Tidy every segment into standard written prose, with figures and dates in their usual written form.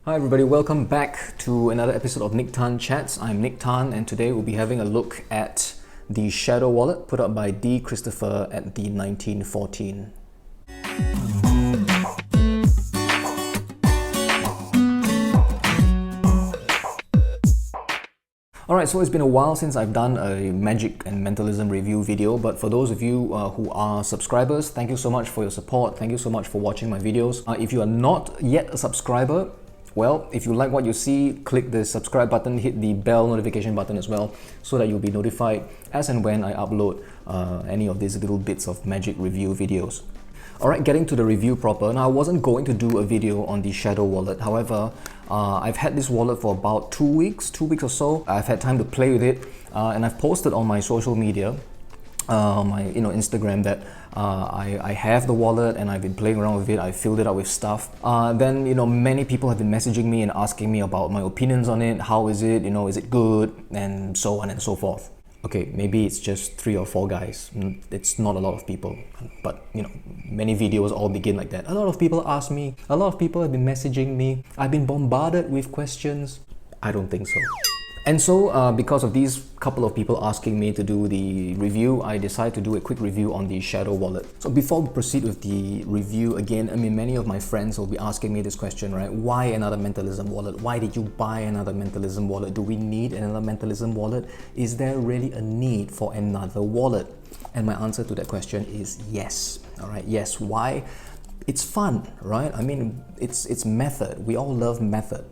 Hi everybody, welcome back to another episode of Nick Tan Chats. I'm Nick Tan and today we'll be having a look at the Shadow Wallet put up by D. Christopher at the 1914. Alright, so it's been a while since I've done a magic and mentalism review video, but for those of you who are subscribers, thank you so much for your support. Thank you so much for watching my videos. If you are not yet a subscriber, well, if you like what you see, click the subscribe button, hit the bell notification button as well, so that you'll be notified as and when I upload any of these little bits of magic review videos. Alright, getting to the review proper. Now, I wasn't going to do a video on the Shadow Wallet. However, I've had this wallet for about 2 weeks or so. I've had time to play with it, and I've posted on my social media, my Instagram, that I have the wallet and I've been playing around with it. I filled it up with stuff. Then many people have been messaging me and asking me about my opinions on it. How is it? Is it good? And so on and so forth. Okay, maybe it's just 3 or 4 guys. It's not a lot of people, but many videos all begin like that. A lot of people ask me, a lot of people have been messaging me. I've been bombarded with questions. I don't think so. And so, because of these couple of people asking me to do the review, I decided to do a quick review on the Shadow Wallet. So before we proceed with the review, again, many of my friends will be asking me this question, right? Why another Mentalism wallet? Why did you buy another Mentalism wallet? Do we need another Mentalism wallet? Is there really a need for another wallet? And my answer to that question is yes. All right, yes. Why? It's fun, right? It's method. We all love method.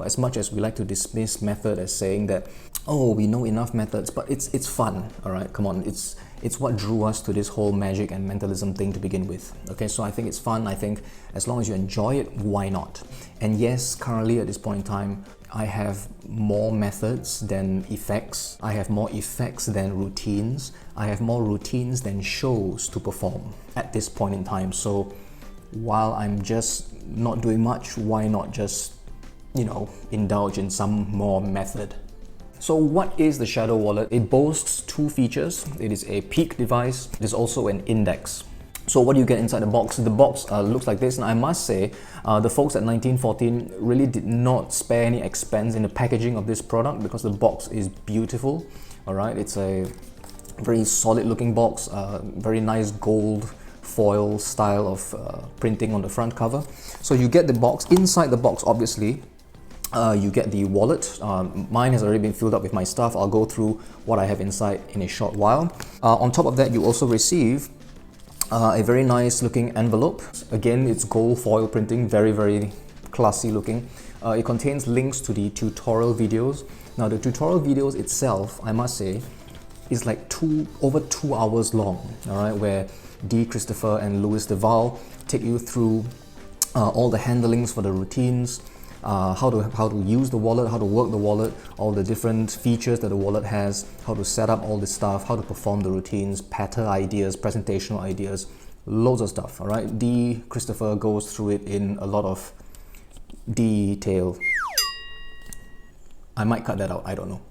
As much as we like to dismiss method as saying that, oh, we know enough methods, but it's fun, all right? Come on, it's what drew us to this whole magic and mentalism thing to begin with. Okay, so I think it's fun. I think as long as you enjoy it, why not? And yes, currently at this point in time, I have more methods than effects. I have more effects than routines. I have more routines than shows to perform at this point in time. So while I'm just not doing much, why not just indulge in some more method? So what is the Shadow Wallet? It boasts 2 features. It is a peak device. It is also an index. So what do you get inside the box? The box looks like this, and I must say the folks at 1914 really did not spare any expense in the packaging of this product, because the box is beautiful. All right, it's a very solid looking box, very nice gold foil style of printing on the front cover. So you get the box. Inside the box, obviously, you get the wallet. Mine has already been filled up with my stuff. I'll go through what I have inside in a short while. On top of that, you also receive a very nice looking envelope. Again, it's gold foil printing, very, very classy looking. It contains links to the tutorial videos. Now, the tutorial videos itself, I must say, is like over 2 hours long, all right, where D. Christopher and Louis Duval take you through all the handlings for the routines, how to use the wallet, how to work the wallet, all the different features that the wallet has, how to set up all this stuff, how to perform the routines, pattern ideas, presentational ideas, loads of stuff, all right? D. Christopher goes through it in a lot of detail. I might cut that out, I don't know.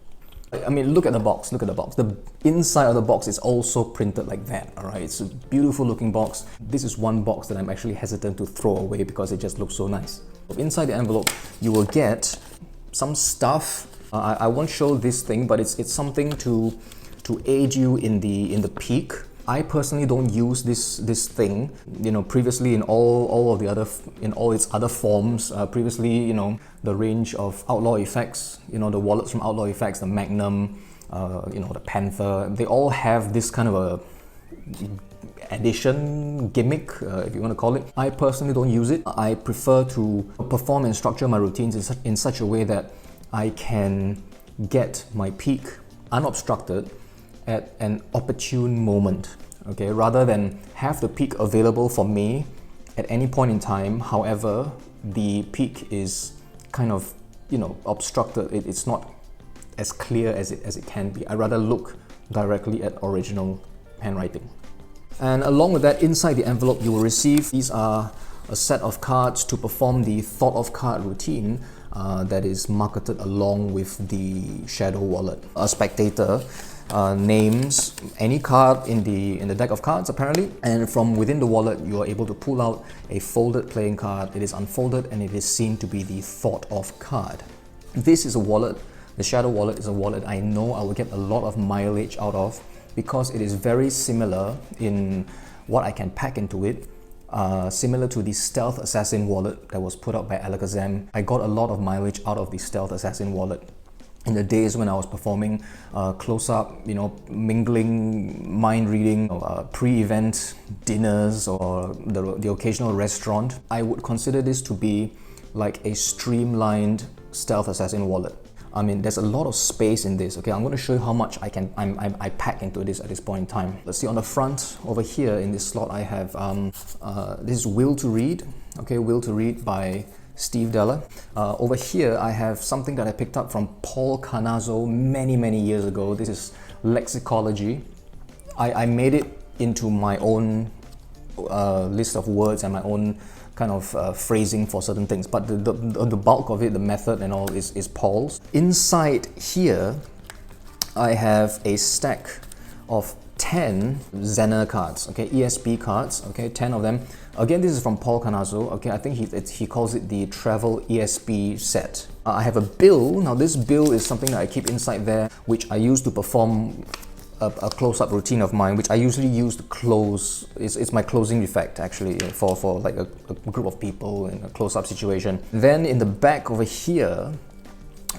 Look at the box, look at the box. The inside of the box is also printed like that, all right? It's a beautiful looking box. This is one box that I'm actually hesitant to throw away because it just looks so nice. Inside the envelope, you will get some stuff. I won't show this thing, but it's something to aid you in the peak. I personally don't use this thing. Previously in all its other forms. Previously, the range of Outlaw Effects. The wallets from Outlaw Effects, the Magnum, the Panther. They all have this kind of a addition gimmick, if you want to call it. I personally don't use it. I prefer to perform and structure my routines in such a way that I can get my peak unobstructed at an opportune moment, okay, rather than have the peak available for me at any point in time. However, the peak is kind of obstructed. It's not as clear as it can be. I'd rather look directly at original handwriting. And along with that, inside the envelope, you will receive, these are a set of cards to perform the thought of card routine that is marketed along with the Shadow Wallet. A spectator names any card in the deck of cards apparently, and from within the wallet you are able to pull out a folded playing card. It is unfolded and it is seen to be the thought of card. This is a wallet. The Shadow wallet is a wallet I know I will get a lot of mileage out of because it is very similar in what I can pack into it. Similar to the Stealth Assassin wallet that was put out by Alakazam. I got a lot of mileage out of the Stealth Assassin wallet in the days when I was performing close-up, mingling, mind reading, pre-event dinners, or the occasional restaurant. I would consider this to be like a streamlined Stealth Assassin wallet. I mean, there's a lot of space in this. Okay, I'm going to show you how much I pack into this at this point in time. Let's see, on the front over here in this slot I have this is Will to Read. Okay, Will to Read by Steve Della. Over here I have something that I picked up from Paul Canazzo many years ago. This is Lexicology. I made it into my own list of words and my own kind of phrasing for certain things, but the bulk of it, the method and all, is Paul's. Inside here I have a stack of 10 Zener cards, okay, ESP cards, okay, 10 of them. Again, this is from Paul Canazzo, okay, I think he calls it the Travel ESP set. I have a bill. Now this bill is something that I keep inside there, which I use to perform a close-up routine of mine, which I usually use to close. It's my closing effect actually for like a group of people in a close-up situation. Then in the back over here,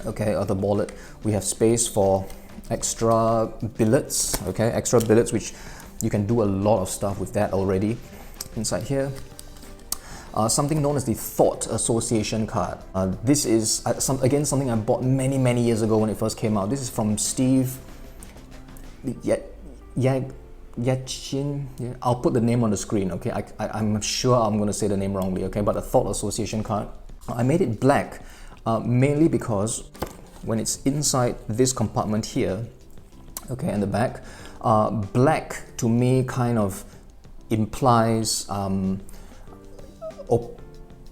okay, of the wallet, we have space for extra billets, okay, extra billets, which you can do a lot of stuff with that already. Inside here, something known as the Thought Association card. This is again something I bought many years ago when it first came out. This is from Steve Yachin. Yeah. I'll put the name on the screen, okay? I'm sure I'm going to say the name wrongly, okay? But the Thought Association card. I made it black mainly because when it's inside this compartment here, okay, in the back, black to me kind of implies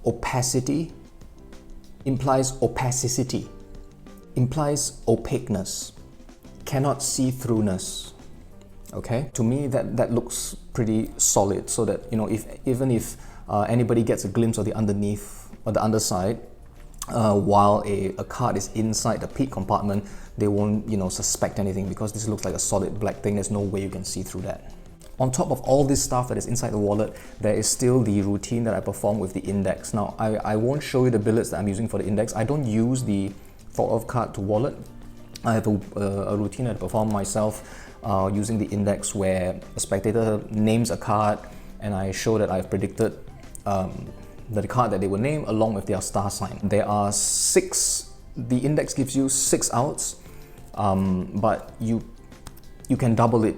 opacity, implies opacity, implies opaqueness, cannot see throughness. Okay, to me that looks pretty solid, so that even if anybody gets a glimpse of the underneath or the underside while a card is inside the peak compartment, they won't suspect anything, because this looks like a solid black thing. There's no way you can see through that. On top of all this stuff that is inside the wallet, there is still the routine that I perform with the index. Now, I won't show you the billets that I'm using for the index. I don't use the Thought of card to wallet. I have a routine that I perform myself using the index, where a spectator names a card and I show that I've predicted the card that they will name along with their star sign. There are 6, the index gives you 6 outs, but you can double it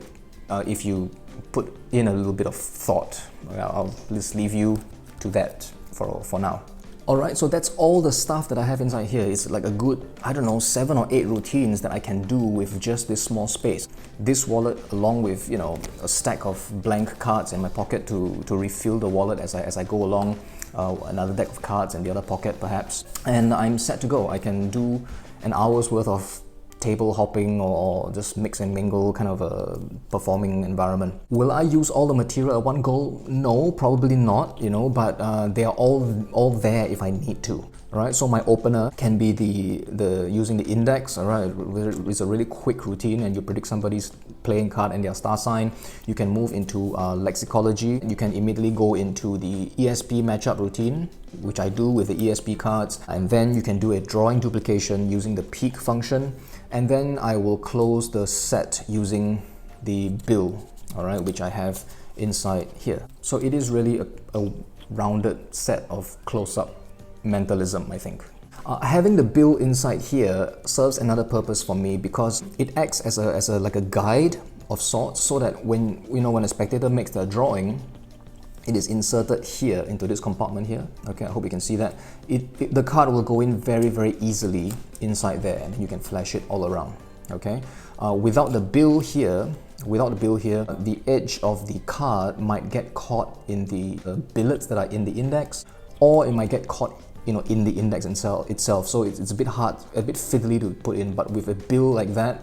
if you put in a little bit of thought. I'll just leave you to that for now. Alright, so that's all the stuff that I have inside here. It's like a good, I don't know, 7 or 8 routines that I can do with just this small space. This wallet, along with a stack of blank cards in my pocket to refill the wallet as I go along, another deck of cards in the other pocket perhaps, and I'm set to go. I can do an hour's worth of table hopping or just mix and mingle kind of a performing environment. Will I use all the material at one go? No, probably not, but they are all there if I need to. Alright, so my opener can be the using the index. Alright, it's a really quick routine and you predict somebody's playing card and their star sign. You can move into lexicology. You can immediately go into the ESP matchup routine, which I do with the ESP cards, and then you can do a drawing duplication using the peak function, and then I will close the set using the bill, alright, which I have inside here. So it is really a rounded set of close-up mentalism, I think. Having the bill inside here serves another purpose for me, because it acts as a like a guide of sorts, so that when a spectator makes their drawing, it is inserted here into this compartment here. Okay, I hope you can see that. The card will go in very easily inside there, and you can flash it all around. Okay, without the bill here, the edge of the card might get caught in the billets that are in the index, or it might get caught in the index itself. So it's a bit hard, a bit fiddly to put in. But with a bill like that,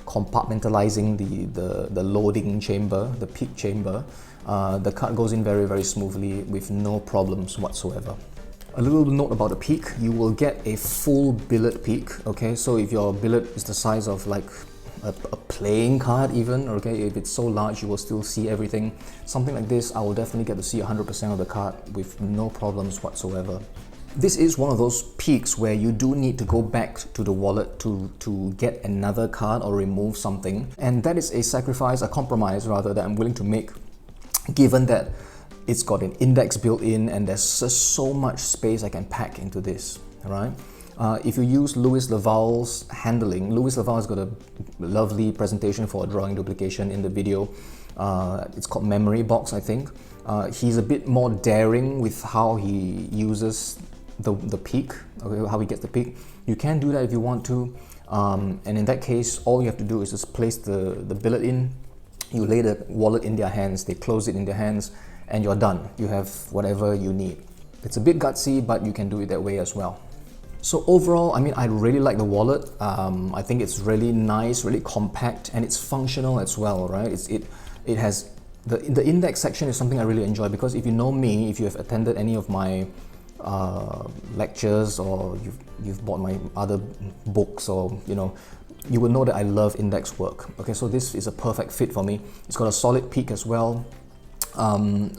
compartmentalizing the loading chamber, the peak chamber, the card goes in very, very smoothly with no problems whatsoever. A little note about the peak, you will get a full billet peak, okay? So if your billet is the size of like a playing card even, okay, if it's so large you will still see everything. Something like this, I will definitely get to see 100% of the card with no problems whatsoever. This is one of those peaks where you do need to go back to the wallet to get another card or remove something, and that is a sacrifice, a compromise rather, that I'm willing to make, given that it's got an index built in and there's just so much space I can pack into this, right? If you use Louis Laval's handling, Louis Laval has got a lovely presentation for drawing duplication in the video. It's called Memory Box, I think. He's a bit more daring with how he uses the peak, okay, how he gets the peak. You can do that if you want to, and in that case, all you have to do is just place the billet in, you lay the wallet in their hands, they close it in their hands, and you're done. You have whatever you need. It's a bit gutsy, but you can do it that way as well. So overall, I mean, I really like the wallet. I think it's really nice, really compact, and it's functional as well, right? It has the index section is something I really enjoy, because if you know me, if you have attended any of my lectures, or you've bought my other books, or you will know that I love index work. Okay, so this is a perfect fit for me. It's got a solid peak as well.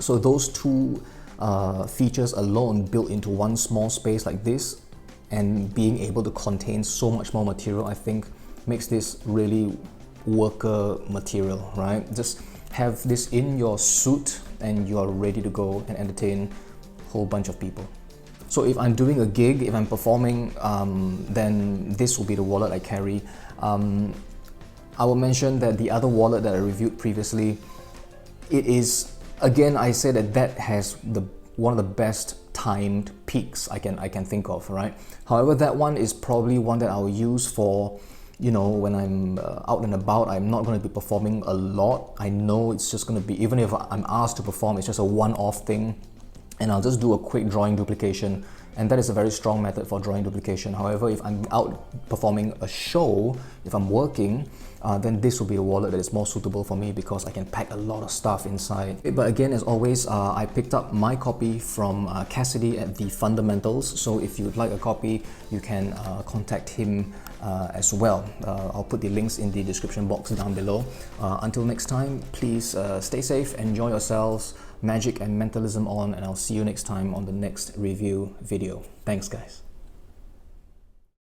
So those two features alone built into one small space like this, and being able to contain so much more material, I think makes this really worker material, right? Just have this in your suit and you are ready to go and entertain a whole bunch of people. So if I'm doing a gig, if I'm performing, then this will be the wallet I carry. I will mention that the other wallet that I reviewed previously, it is, again, I say that has one of the best timed peaks I can think of, right? However, that one is probably one that I'll use for, when I'm out and about. I'm not going to be performing a lot. I know it's just going to be, even if I'm asked to perform, it's just a one-off thing, and I'll just do a quick drawing duplication, and that is a very strong method for drawing duplication. However, if I'm out performing a show, if I'm working, then this will be a wallet that is more suitable for me, because I can pack a lot of stuff inside. But again, as always, I picked up my copy from Cassidy at The Fundamentals, so if you'd like a copy, you can contact him as well. I'll put the links in the description box down below. Until next time, please stay safe, enjoy yourselves, magic and mentalism on, and I'll see you next time on the next review video. Thanks, guys.